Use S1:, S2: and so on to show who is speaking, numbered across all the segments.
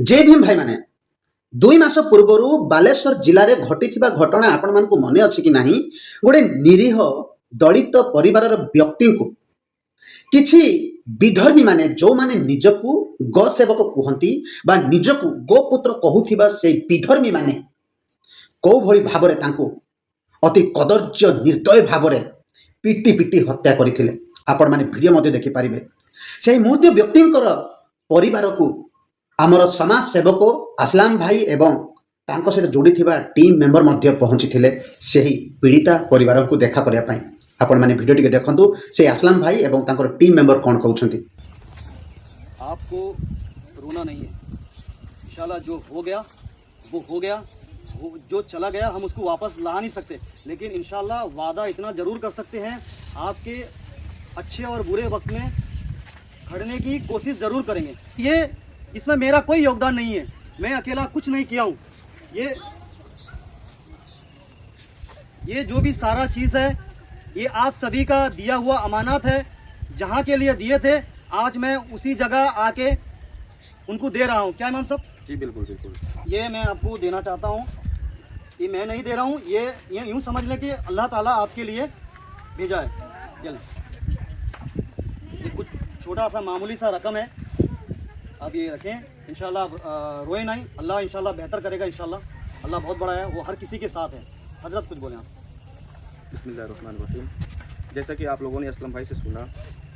S1: जय भीम भाई माने 2 मास पूर्व बालेश्वर जिले में घटी घटना आपण मानकु मने अछि कि नाही। गोटे निरीह दलित परिवार व्यक्ति को किछि विधर्मी माने जो माने निजकु गो सेवक कहती बा निजकु गोपुत्र कहूथिबा से विधर्मी माने कौ भली भावरे तांको अति कदर्य निर्दय भावरे पिटी पिटी हत्या करथिले। आपण माने वीडियो मध्ये देखि पारिबे। सेही मूर्ति व्यक्तिंकर परिवार को आमर समाज सेवक असलाम भाई एवं तांको सहित जोड़ी टीम मेंबर मध्य पहुंची थिले सेही पीड़िता परिवार को देखा करया पई। आपण माने वीडियो टिके देखंतु से असलाम भाई एवं तांकर टीम मेंबर कोन कहउछंती।
S2: आपको रोना नहीं है, इंशाल्लाह जो हो गया वो हो गया, वो जो चला गया हम उसको वापस ला नहीं सकते, लेकिन इंशाल्लाह वादा इतना जरूर कर सकते हैं, आपके अच्छे और बुरे वक्त में खड़ने की कोशिश जरूर करेंगे। ये इसमें मेरा कोई योगदान नहीं है, मैं अकेला कुछ नहीं किया हूँ। ये जो भी सारा चीज़ है ये आप सभी का दिया हुआ अमानत है। जहाँ के लिए दिए थे आज मैं उसी जगह आके उनको दे रहा हूँ। क्या इमाम साहब?
S3: जी बिल्कुल बिल्कुल।
S2: ये मैं आपको देना चाहता हूँ, ये मैं नहीं दे रहा हूँ, ये यूँ समझ लें कि अल्लाह ताला आपके लिए भेजा है। ये कुछ छोटा सा मामूली सा रकम है, आप ये रखें। इंशाल्लाह रोए नहीं, अल्लाह इंशाल्लाह बेहतर करेगा। इंशाल्लाह अल्लाह बहुत बड़ा है, वो हर किसी के साथ है। हजरत कुछ बोले आप?
S3: बिस्मिल्लाहिर्रहमानिर्रहीम। जैसा कि आप लोगों ने असलम भाई से सुना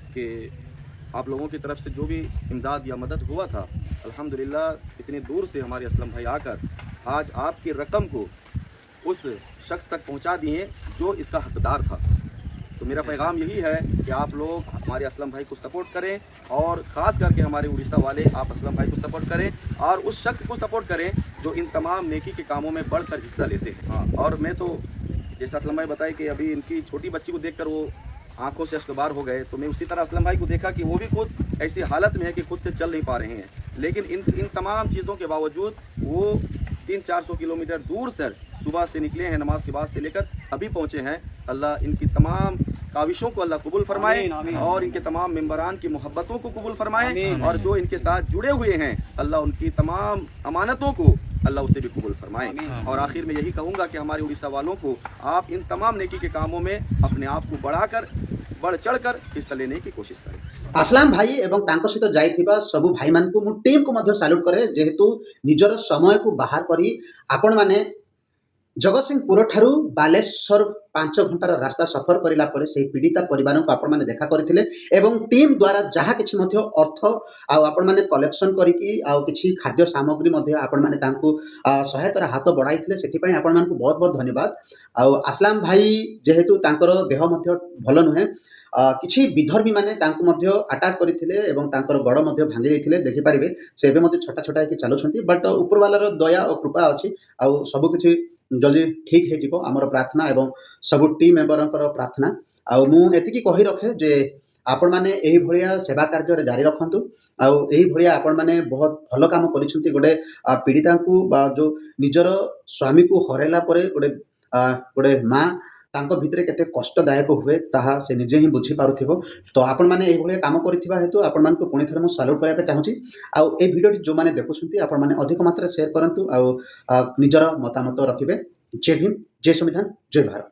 S3: कि आप लोगों की तरफ से जो भी इमदाद या मदद हुआ था, अल्हम्दुलिल्लाह इतनी दूर से हमारे असलम भाई आकर आज आपकी रकम को उस शख्स तक पहुंचा दिए जो इसका हकदार था। तो मेरा पैगाम यही है कि आप लोग हमारे असलम भाई को सपोर्ट करें और ख़ास करके हमारे उड़ीसा वाले आप असलम भाई को सपोर्ट करें और उस शख्स को सपोर्ट करें जो इन तमाम नेकी के कामों में बढ़कर हिस्सा लेते हैं। हाँ, और मैं तो जैसा असलम भाई बताए कि अभी इनकी छोटी बच्ची को देखकर वो आंखों से अश्कबार हो गए, तो मैं उसी तरह असलम भाई को देखा कि वो भी खुद ऐसी हालत में है कि खुद से चल नहीं पा रहे हैं, लेकिन इन तमाम चीज़ों के बावजूद वो 300-400 किलोमीटर दूर से सुबह से निकले हैं, नमाज के बाद से लेकर अभी पहुँचे हैं। अल्लाह इनकी तमाम काविशों को अल्लाह कबूल फरमाए और इनके तमाम मेंबरान की मोहब्बतों को कबूल फरमाए और जो इनके साथ जुड़े हुए हैं अल्लाह उनकी तमाम अमानतों को अल्लाह उसे भी कबूल फरमाए। और आखिर में यही कहूँगा कि हमारे उड़ीसा वालों को आप इन तमाम नेकी के कामों में अपने आप को बढ़ चढ़कर हिस्सा लेने की कोशिश करें।
S1: असलाम भाई एवं तांको सहित जाइथिबा सबु भाई मान को मु टीम को मध्य सैल्यूट करे, जेहेतु निजर समय को बाहर करी आपण माने जगतसिंहपुर ठारू बालेश्वर 5 घंटार रास्ता सफर करिला परे से पीड़िता परिवार को आपण माने देखा करथिले एवं टीम द्वारा जहाँ किछि मध्य अर्थ आपण माने कलेक्शन करिकी आ किछि खाद्य सामग्री मध्य आपण माने तांको सहायतार हाथ बढ़ाइथिले, सेति पई आपण मानकु बहुत बहुत धन्यवाद। आ असलाम भाई जेहेतु तांकर देह मध्य भल नुहे, किछि विधर्मी माने तांको मध्य अटैक करथिले एवं तांकर गड़ मध्य भांगी दैथिले, देखि पारिबे से एबे मध्य छोटा छोटा कि चालुछंती, बट ऊपर वालार दया और कृपा अछि आ सब किछि जल्दी ठीक है जीवो। आमर प्रार्थना एवं सबु टीम मेंबरंकर प्रार्थना आ मु एतिकी कहि रखे जे आपण माने एही भलिया सेवा कार्य जारी रखंतु आ एही भलिया आपण माने बहुत भलो काम करिसंती। गोटे पीड़िता को बा जो निजर स्वामी को हरेला परे गोटे माँ तांको भितरे केते कष्टदायक हुए ताहा से निजे ही बुझी पारुथिबो। तो आपण माने एही भलिया काम करिथिबा हेतु आपण मानकु पुनि थरे मु सैल्यूट करबा चाहूची। आ ए भिडियोटी जो माने देखुछंती आपण माने अधिक मात्रा शेयर करंतु आ निजर मतामत रखिबे। जय भीम, जय संविधान, जय भारत।